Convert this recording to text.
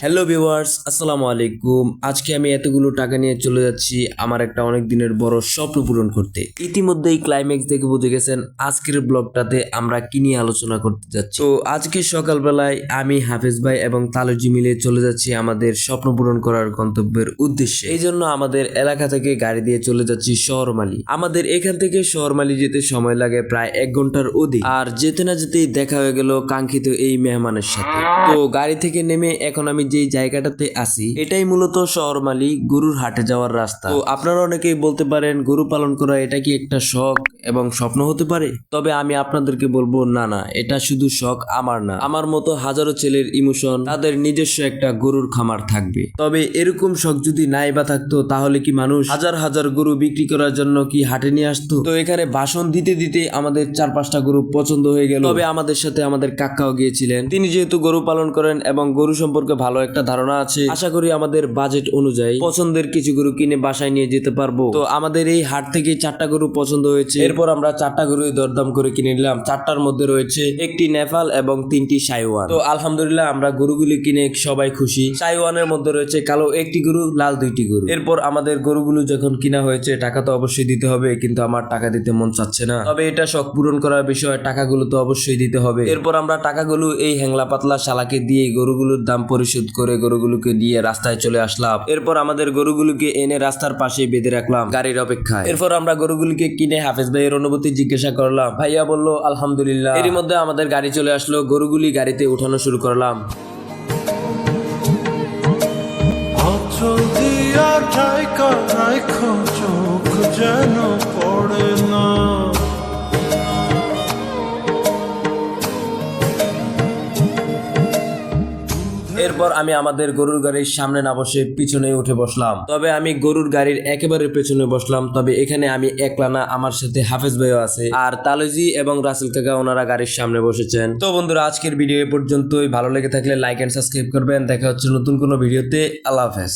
Hello viewers, আসসালামু আলাইকুম। আজকে আমি এতগুলো টাকা নিয়ে চলে যাচ্ছি আমার একটা অনেক দিনের বড় স্বপ্ন পূরণ করতে। ইতিমধ্যেই ক্লাইম্যাক্স দেখে বুঝে গেছেন আজকের ব্লগটাতে আমরা কি নিয়ে আলোচনা করতে যাচ্ছি। তো আজকে সকালবেলায় আমি হাফেজ ভাই এবং তালুজি মিলে চলে যাচ্ছি আমাদের স্বপ্ন পূরণ করার গন্তব্যের উদ্দেশ্যে। এই জন্য আমাদের এলাকা থেকে গাড়ি দিয়ে চলে যাচ্ছি শহরমালি। আমাদের এখান থেকে শহরমালি যেতে সময় লাগে প্রায় 1 ঘন্টার অধিক। আর যেতে না যেতেই দেখা হয়ে গেল কাঙ্ক্ষিত এই মেহমানের সাথে। তো গাড়ি থেকে নেমে এখন আমি যেই জায়গাটাতে আছি এটাই মূলত শহরমালি গরুর হাটে যাওয়ার রাস্তা। তো আপনারা অনেকেই বলতে পারেন গরু পালন করা এটা কি একটা শখ এবং স্বপ্ন হতে পারে? তবে আমি আপনাদেরকে বলবো না না, এটা শুধু শখ আমার না, আমার মতো হাজারো ছেলের ইমোশন, তাদের নিজস্ব একটা গরুর খামার থাকবে। তবে এরকম শখ যদি নাই বা থাকতো তাহলে কি মানুষ হাজার হাজার গরু বিক্রি করার জন্য কি হাটে নিয়ে আসতো? তো এখানে ভাষণ দিতে দিতে আমাদের 4-5টা গরু পছন্দ হয়ে গেল। তবে আমাদের সাথে আমাদের কাকাও গিয়েছিলেন, তিনি যেহেতু গরু পালন করেন এবং গরু সম্পর্কে ভালো একটা ধারণা আছে, আশা করি আমাদের বাজেট অনুযায়ী পছন্দের কিছু গরু কিনে বাসায় নিয়ে যেতে পারবো। তো আমাদের এই হাট থেকে 4টা গরু পছন্দ হয়েছে। এরপর আমরা 4টা গরু দরদাম করে কিনে নিলাম। 4টার মধ্যে রয়েছে একটি নেপাল এবং 3টি সাইওয়ান। তো আলহামদুলিল্লাহ আমরা গরুগুলি কিনে সবাই খুশি। সাইওয়ানের মধ্যে রয়েছে কালো একটি গরু, লাল 2টি গরু। এরপর আমাদের গরুগুলো যখন কিনা হয়েছে টাকা তো অবশ্যই দিতে হবে, কিন্তু আমার টাকা দিতে মন চাচ্ছে না। তবে এটা শখ পূরণ করার বিষয়, টাকাগুলো তো অবশ্যই দিতে হবে। এরপর আমরা টাকাগুলো এই হ্যাংলা পাতলা শালাকে দিয়ে গরুগুলোর দাম পরিশোধ করে গরুগুলোকে দিয়ে রাস্তায় চলে আসলাম। এরপর আমাদের গরুগুলোকে এনে রাস্তার পাশে বেঁধে রাখলাম গাড়ির অপেক্ষায়। এরপর আমরা গরুগুলিকে কিনে হাফেজ ভাইয়ের অনুভূতি জিজ্ঞাসা করলাম। ভাইয়া বলল আলহামদুলিল্লাহ। এরই মধ্যে আমাদের গাড়ি চলে আসলো, গরুগুলি গাড়িতে উঠানো শুরু করলাম। আঁচল দিয়া ঢাকা রাখো, চোখ যেন পড়ে না। এরপর আমি আমাদের গরুর গাড়ির সামনে না বসে পিছনে উঠে বসলাম। তবে আমি গরুর গাড়ির একেবারে পেছনে বসলাম। তবে এখানে আমি একলা না, আমার সাথে হাফেজ ভাইও আছে, আর তালুজি এবং রাসেল কাকা ওনারা গাড়ির সামনে বসেছেন। তো বন্ধুরা, আজকের ভিডিও এ পর্যন্তই। ভালো লেগে থাকলে লাইক এন্ড সাবস্ক্রাইব করবেন। দেখা হচ্ছে নতুন কোনো ভিডিওতে। আল্লাহ হাফেজ।